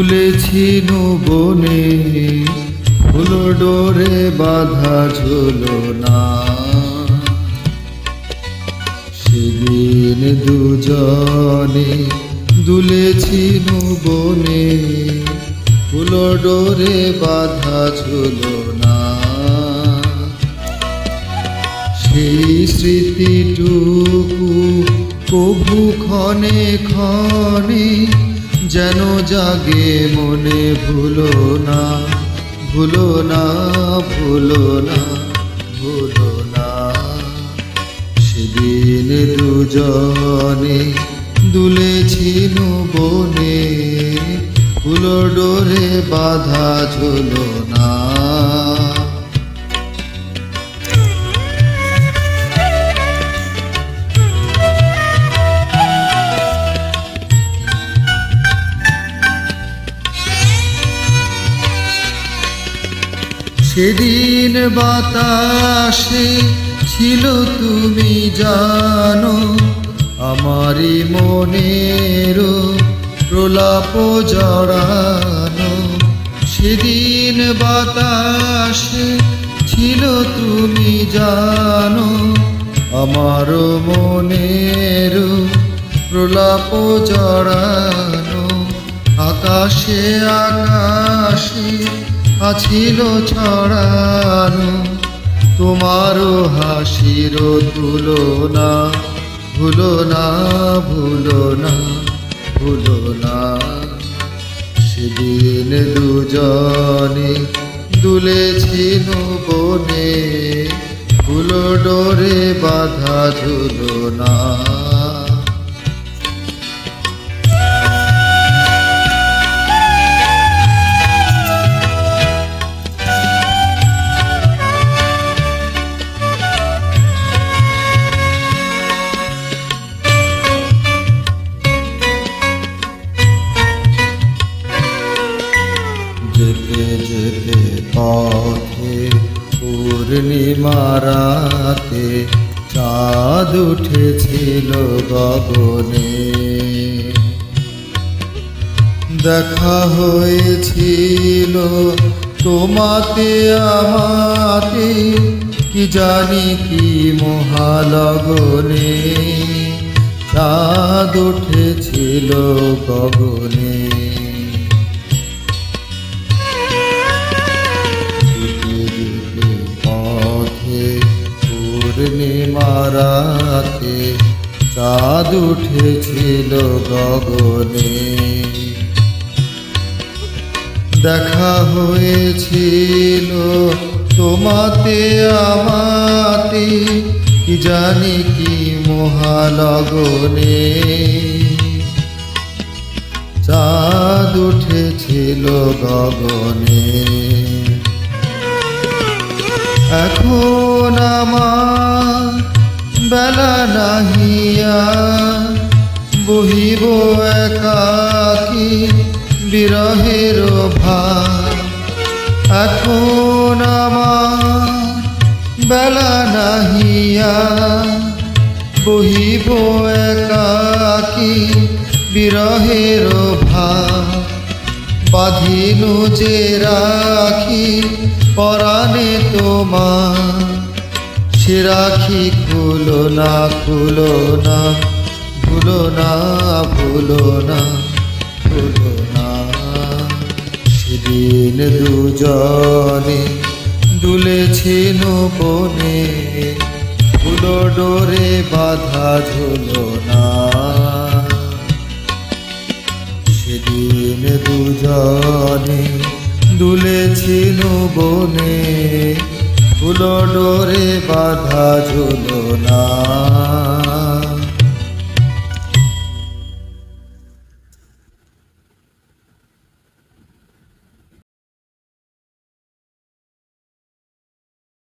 দুলেছি বনে, ফুলো ডোরে বাঁধা ঝুলনা। সেদিন দুজনে দুলেছি বনে, ফুলো ডোরে বাঁধা ঝুলনা। সেই স্মৃতিটুকু কভু ক্ষণে ক্ষণে যেন জাগে মনে। ভুলো না, ভুলো না, ভুলো না, ভুলো না। সেদিন দুজনে দুলেছি বনে, ফুলো ডোরে বাঁধা ঝুলনা। সেদিন বাতাসে ছিল তুমি জানো, আমারই মনের প্রলাপ জড়ানো। সেদিন বাতাসে ছিল তুমি জানো, আমার মনের প্রলাপ জড়ানো। আকাশে আকাশে আছিল ছড়ানো তোমারও হাসির তুলনা। ভুলো না, ভুলো না, ভুলো না। সেদিন দুজনে দুলেছি বনে, ফুলো ডোরে বাঁধা ঝুলনা। যেতে যেতে পথে পূর্ণিমা রাতে চাঁদ উঠেছিল গগনে। দেখা হয়েছিল তোমাতে আমাতে, কি জানি কি মহালগনে। চাঁদ উঠেছিল গগনে। পূর্ণিমা রাতে চাঁদ উঠেছিল গগনে। দেখা হয়েছিল তোমাতে আমাতে, কি জানি কি মহালগনে। চাঁদ উঠেছিল গগনে। এখন আমার বেলা নাহিয়া, বহিব একাকী বিরহের ভার। এখন আমার বেলা নাহিয়া, বহিব একাকী বিরহের ভার। বাঁধিনু যে রাখি পরাণে তোমার, সে রাখি খুলো না, খুলো না, ভুলো না, ভুলো না, ভুলো না। সেদিন দুজনে দুলেছি বনে, ফুলো ডোরে বাঁধা ঝুলনা। সেদিন দুজনে দুলেছি বনে, ফুলো ডোরে বাঁধা ঝুলনা।